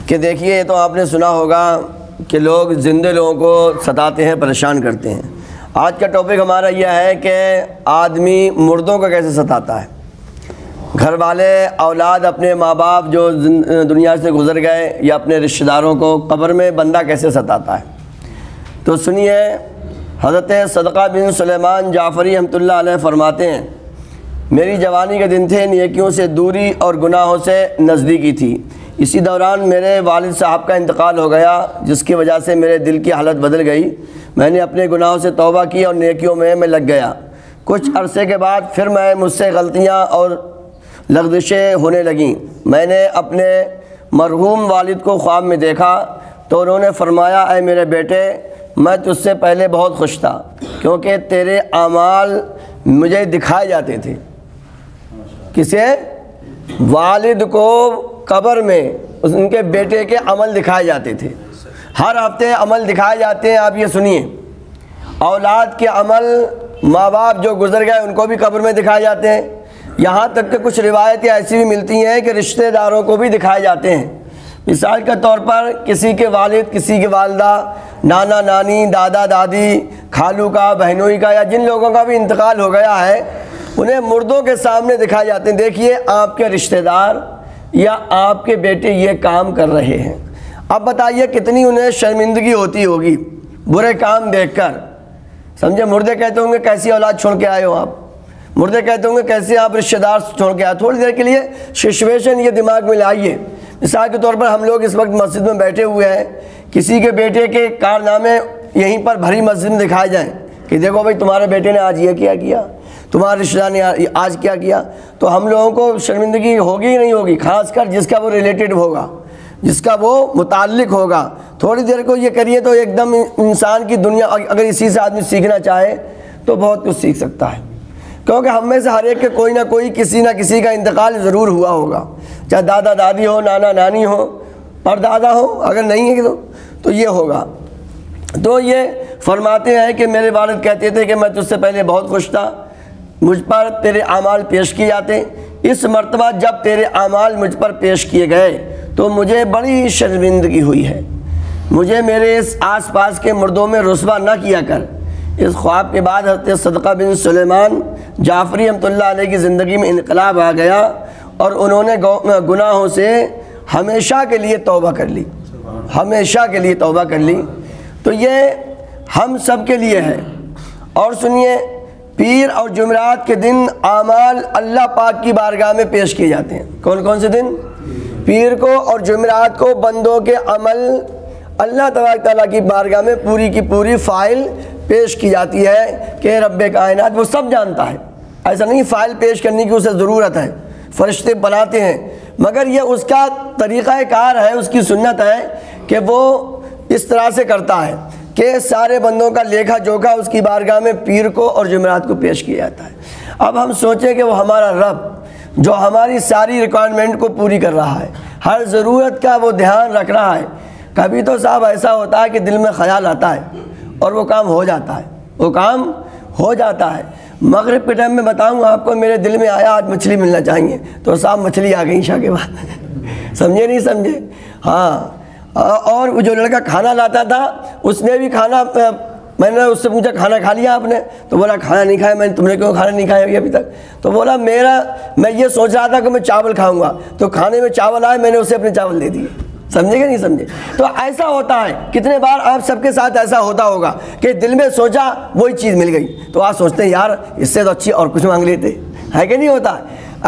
کہ دیکھیے تو آپ نے سنا ہوگا کہ لوگ زندے لوگوں کو ستاتے ہیں، پریشان کرتے ہیں۔ آج کا ٹاپک ہمارا یہ ہے کہ آدمی مردوں کو کیسے ستاتا ہے۔ گھر والے اولاد اپنے ماں باپ جو دنیا سے گزر گئے یا اپنے رشتہ داروں کو قبر میں بندہ کیسے ستاتا ہے۔ تو سنیے، حضرت صدقہ بن سلیمان جعفری رحمۃ اللہ علیہ فرماتے ہیں، میری جوانی کے دن تھے، نیکیوں سے دوری اور گناہوں سے نزدیکی تھی۔ اسی دوران میرے والد صاحب کا انتقال ہو گیا، جس کی وجہ سے میرے دل کی حالت بدل گئی۔ میں نے اپنے گناہوں سے توبہ کی اور نیکیوں میں لگ گیا۔ کچھ عرصے کے بعد پھر مجھ سے غلطیاں اور لغزشیں ہونے لگیں۔ میں نے اپنے مرحوم والد کو خواب میں دیکھا تو انہوں نے فرمایا، اے میرے بیٹے، میں تجھ سے پہلے بہت خوش تھا کیونکہ تیرے اعمال مجھے دکھائے جاتے تھے۔ کسے؟ والد کو قبر میں ان کے بیٹے کے عمل دکھائے جاتے تھے۔ ہر ہفتے عمل دکھائے جاتے ہیں۔ آپ یہ سنیے، اولاد کے عمل ماں باپ جو گزر گئے ان کو بھی قبر میں دکھائے جاتے ہیں۔ یہاں تک کہ کچھ روایتیں ایسی بھی ملتی ہیں کہ رشتہ داروں کو بھی دکھائے جاتے ہیں۔ مثال کے طور پر کسی کے والد، کسی کی والدہ، نانا نانی، دادا دادی، خالو کا، بہنوئی کا، یا جن لوگوں کا بھی انتقال ہو گیا ہے، انہیں مردوں کے سامنے دکھائے جاتے ہیں۔ دیکھیے آپ کے رشتہ دار یا آپ کے بیٹے یہ کام کر رہے ہیں۔ اب بتائیے کتنی انہیں شرمندگی ہوتی ہوگی برے کام دیکھ کر۔ سمجھے، مردے کہتے ہوں گے کیسی اولاد چھوڑ کے آئے ہو آپ، مردے کہتے ہوں گے کیسے آپ رشتہ دار چھوڑ کے آئے۔ تھوڑی دیر کے لیے سچویشن یہ دماغ میں لائیے۔ مثال کے طور پر ہم لوگ اس وقت مسجد میں بیٹھے ہوئے ہیں، کسی کے بیٹے کے کارنامے یہیں پر بھری مسجد میں دکھائے جائیں کہ دیکھو بھائی تمہارے بیٹے نے آج یہ کیا، تمہارے رشتہ دار نے آج کیا، تو ہم لوگوں کو شرمندگی ہوگی ہی نہیں ہوگی، خاص کر جس کا وہ ریلیٹڈ ہوگا، جس کا وہ متعلق ہوگا۔ تھوڑی دیر کو یہ کریے تو ایک دم انسان کی دنیا، اگر اسی سے آدمی سیکھنا چاہے تو بہت کچھ سیکھ سکتا ہے، کیونکہ ہم میں سے ہر ایک کے کوئی نہ کوئی کسی نہ کسی کا انتقال ضرور ہوا ہوگا، چاہے دادا دادی ہو، نانا نانی ہو، پردادا ہو، اگر نہیں ہے تو یہ ہوگا۔ تو یہ فرماتے ہیں کہ میرے والد کہتے تھے کہ میں تجھ سے پہلے بہت خوش تھا، مجھ پر تیرے اعمال پیش کیے جاتے، اس مرتبہ جب تیرے اعمال مجھ پر پیش کیے گئے تو مجھے بڑی شرمندگی ہوئی ہے، مجھے میرے اس آس پاس کے مردوں میں رسوا نہ کیا کر۔ اس خواب کے بعد حضرت صدقہ بن سلیمان جعفری رحمۃ اللہ علیہ کی زندگی میں انقلاب آ گیا اور انہوں نے گناہوں سے ہمیشہ کے لیے توبہ کر لی، ہمیشہ کے لیے توبہ کر لی۔ تو یہ ہم سب کے لیے ہے۔ اور سنیے، پیر اور جمعرات کے دن اعمال اللہ پاک کی بارگاہ میں پیش کیے جاتے ہیں۔ کون کون سے دن؟ پیر کو اور جمعرات کو بندوں کے عمل اللہ تبارک تعالیٰ کی بارگاہ میں پوری کی پوری فائل پیش کی جاتی ہے کہ رب کائنات وہ سب جانتا ہے۔ ایسا نہیں فائل پیش کرنے کی اسے ضرورت ہے، فرشتے بناتے ہیں، مگر یہ اس کا طریقہ کار ہے، اس کی سنت ہے کہ وہ اس طرح سے کرتا ہے کہ سارے بندوں کا لیکھا جوکھا اس کی بارگاہ میں پیر کو اور جمعرات کو پیش کیا جاتا ہے۔ اب ہم سوچیں کہ وہ ہمارا رب جو ہماری ساری ریکوائرمنٹ کو پوری کر رہا ہے، ہر ضرورت کا وہ دھیان رکھ رہا ہے۔ کبھی تو صاحب ایسا ہوتا ہے کہ دل میں خیال آتا ہے اور وہ کام ہو جاتا ہے، وہ کام ہو جاتا ہے۔ مغرب کے ٹائم میں بتاؤں آپ کو، میرے دل میں آیا آج مچھلی ملنا چاہیے، تو صاحب مچھلی آ گئی عشاء کے بعد۔ سمجھے نہیں سمجھے؟ ہاں۔ اور وہ جو لڑکا کھانا لاتا تھا اس نے بھی کھانا، میں نے اس سے پوچھا کھانا کھا لیا آپ نے؟ تو بولا کھانا نہیں کھایا۔ میں نے، تم نے کیوں کھانا نہیں کھایا ابھی تک؟ تو بولا میں یہ سوچ رہا تھا کہ میں چاول کھاؤں گا، تو کھانے میں چاول آئے، میں نے اسے اپنے چاول دے دیے۔ سمجھے کہ نہیں سمجھے؟ تو ایسا ہوتا ہے، کتنے بار آپ سب کے ساتھ ایسا ہوتا ہوگا کہ دل میں سوچا وہی چیز مل گئی، تو آپ سوچتے ہیں یار اس سے تو اچھی اور کچھ مانگ لیتے، ہے کہ نہیں ہوتا؟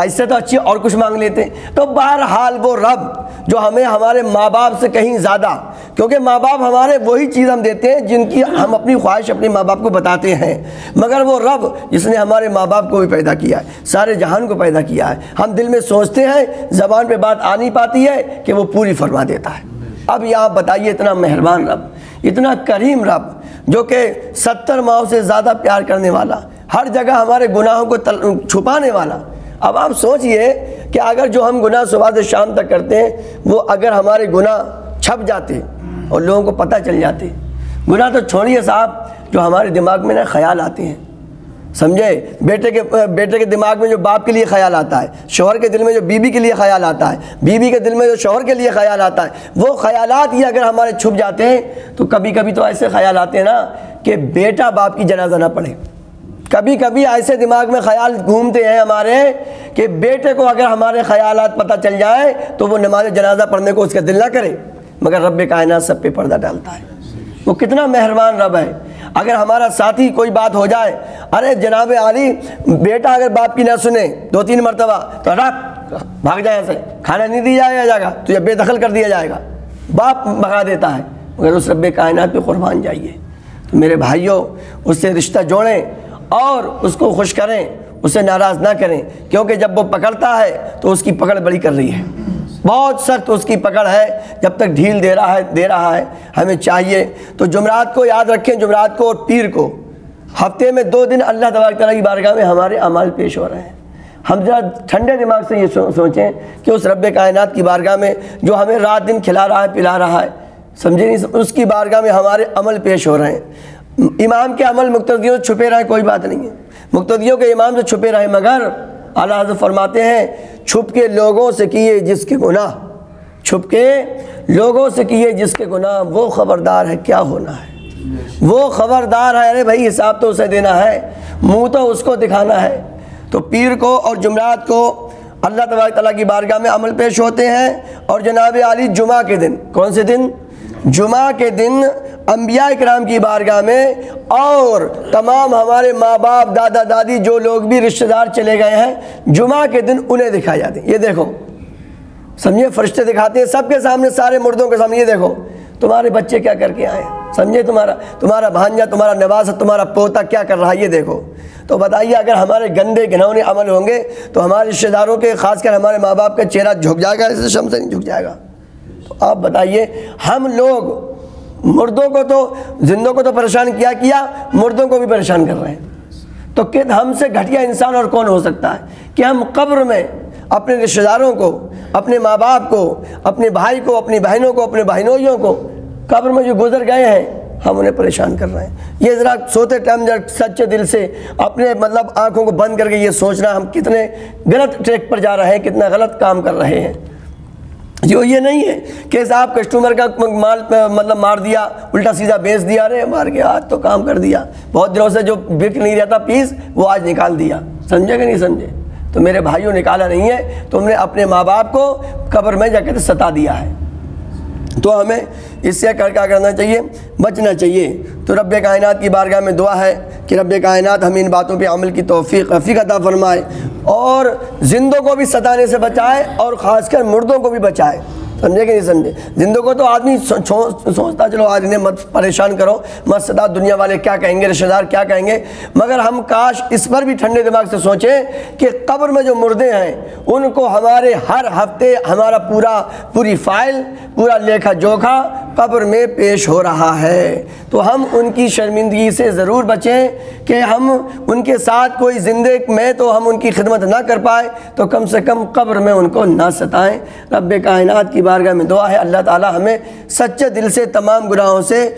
اس سے تو اچھی اور کچھ مانگ لیتے۔ تو بہرحال وہ رب جو ہمیں ہمارے ماں باپ سے کہیں زیادہ، کیونکہ ماں باپ ہمارے وہی چیز ہم دیتے ہیں جن کی ہم اپنی خواہش اپنے ماں باپ کو بتاتے ہیں، مگر وہ رب جس نے ہمارے ماں باپ کو بھی پیدا کیا ہے، سارے جہان کو پیدا کیا ہے، ہم دل میں سوچتے ہیں، زبان پہ بات آ نہیں پاتی ہے کہ وہ پوری فرما دیتا ہے۔ اب یہ آپ بتائیے، اتنا مہربان رب، اتنا کریم رب، جو کہ 70 ماؤں سے زیادہ پیار کرنے والا، ہر جگہ ہمارے گناہوں کو چھپانے والا۔ اب آپ سوچئے کہ اگر جو ہم گناہ صبح سے شام تک کرتے ہیں وہ اگر ہمارے گناہ چھپ جاتے اور لوگوں کو پتہ چل جاتے، گناہ تو چھوڑیے صاحب، جو ہمارے دماغ میں نہ خیال آتے ہیں، سمجھے؟ بیٹے کے دماغ میں جو باپ کے لیے خیال آتا ہے، شوہر کے دل میں جو بیوی کے لیے خیال آتا ہے، بیوی کے دل میں جو شوہر کے لیے خیال آتا ہے، وہ خیالات ہی اگر ہمارے چھپ جاتے ہیں تو کبھی کبھی تو ایسے خیال آتے ہیں نا کہ بیٹا باپ کی جنازہ نہ پڑھے۔ کبھی کبھی ایسے دماغ میں خیال گھومتے ہیں ہمارے کہ بیٹے کو اگر ہمارے خیالات پتہ چل جائے تو وہ نماز جنازہ پڑھنے کو اس کا دل نہ کرے، مگر رب کائنات سب پہ پردہ ڈالتا ہے۔ وہ کتنا مہربان رب ہے۔ اگر ہمارا ساتھی کوئی بات ہو جائے، ارے جناب عالی بیٹا اگر باپ کی نہ سنے 2-3 مرتبہ تو رات بھاگ جائے، ایسے کھانا نہیں دیا جائے گا، تجھے بے دخل کر دیا جائے گا، باپ بھگا دیتا ہے، مگر اس رب کائنات پہ قربان جائیے۔ تو میرے بھائیوں، اس سے رشتہ جوڑیں اور اس کو خوش کریں، اسے ناراض نہ کریں، کیونکہ جب وہ پکڑتا ہے تو اس کی پکڑ بڑی کر رہی ہے، بہت سخت اس کی پکڑ ہے، جب تک ڈھیل دے رہا ہے ہمیں چاہیے تو جمعرات کو یاد رکھیں، جمعرات کو اور پیر کو ہفتے میں 2 دن اللہ تبارک تعالیٰ کی بارگاہ میں ہمارے اعمال پیش ہو رہے ہیں۔ ہم ذرا ٹھنڈے دماغ سے یہ سوچیں کہ اس رب کائنات کی بارگاہ میں جو ہمیں رات دن کھلا رہا ہے پلا رہا ہے، سمجھے نہیں، اس کی بارگاہ میں ہمارے عمل پیش ہو رہے ہیں۔ امام کے عمل مقتدیوں سے چھپے رہے کوئی بات نہیں ہے، مقتدیوں کے امام سے چھپے رہے، مگر اعلیٰ حضرت فرماتے ہیں چھپ کے لوگوں سے کیے جس کے گناہ، چھپ کے لوگوں سے کیے جس کے گناہ، وہ خبردار ہے کیا ہونا ہے، وہ خبردار ہے، ارے بھائی حساب تو اسے دینا ہے، منہ تو اس کو دکھانا ہے۔ تو پیر کو اور جمعرات کو اللہ تبارک تعالیٰ کی بارگاہ میں عمل پیش ہوتے ہیں، اور جناب عالی جمعہ کے دن، کون سے دن؟ جمعہ کے دن انبیاء اکرام کی بارگاہ میں اور تمام ہمارے ماں باپ دادا دادی جو لوگ بھی رشتہ دار چلے گئے ہیں، جمعہ کے دن انہیں دکھائے جاتے ہیں۔ یہ دیکھو، سمجھے، فرشتے دکھاتے ہیں سب کے سامنے، سارے مردوں کے سامنے، یہ دیکھو تمہارے بچے کیا کر کے آئے ہیں، سمجھے، تمہارا بھانجا، تمہارا نواسہ، تمہارا پوتا کیا کر رہا ہے، یہ دیکھو۔ تو بتائیے اگر ہمارے گندے گھنونے عمل ہوں گے تو ہمارے رشتہ داروں کے، خاص کر ہمارے ماں باپ کا چہرہ جھک جائے گا، ایسے شم سے نہیں جھک جائے گا؟ تو آپ بتائیے، ہم لوگ مردوں کو تو، زندوں کو تو پریشان کیا، مردوں کو بھی پریشان کر رہے ہیں، تو کہ ہم سے گھٹیا انسان اور کون ہو سکتا ہے کہ ہم قبر میں اپنے رشتہ داروں کو، اپنے ماں باپ کو، اپنے بھائی کو، اپنی بہنوں کو، اپنے بہنوئیوں کو قبر میں جو گزر گئے ہیں ہم انہیں پریشان کر رہے ہیں۔ یہ ذرا سوتے ٹائم ذرا سچے دل سے اپنے آنکھوں کو بند کر کے یہ سوچنا ہم کتنے غلط ٹریک پر جا رہے ہیں، کتنا غلط کام کر رہے ہیں۔ جو یہ نہیں ہے کہ صاحب کسٹمر کا مال مار دیا، الٹا سیدھا بیچ دیا، ارے مار کے آج تو کام کر دیا، بہت دنوں سے جو بک نہیں رہتا پیس وہ آج نکال دیا، سمجھے کہ نہیں سمجھے؟ تو میرے بھائیوں نکالا نہیں ہے، تم نے اپنے ماں باپ کو قبر میں جا کے ستا دیا ہے۔ تو ہمیں اس سے کیا کرنا چاہیے، بچنا چاہیے۔ تو رب کائنات کی بارگاہ میں دعا ہے کہ رب کائنات ہمیں ان باتوں پہ عمل کی توفیق عطا فرمائے اور زندوں کو بھی ستانے سے بچائے اور خاص کر مردوں کو بھی بچائے، سمجھے کہ نہیں سمجھے؟ زندوں کو تو آدمی سوچتا چلو آج انہیں مت پریشان کرو، مت ستا، دنیا والے کیا کہیں گے، رشتہ دار کیا کہیں گے، مگر ہم کاش اس پر بھی ٹھنڈے دماغ سے سوچیں کہ قبر میں جو مردے ہیں ان کو ہمارے ہر ہفتے ہمارا پوری فائل، پورا لیکھا جوکھا قبر میں پیش ہو رہا ہے، تو ہم ان کی شرمندگی سے ضرور بچیں کہ ہم ان کے ساتھ کوئی زندے میں تو ہم ان کی خدمت نہ کر پائے تو کم سے کم قبر میں ان کو نہ ستائیں۔ رب کائنات کی بارگاہ میں دعا ہے اللہ تعالی ہمیں سچے دل سے تمام گناہوں سے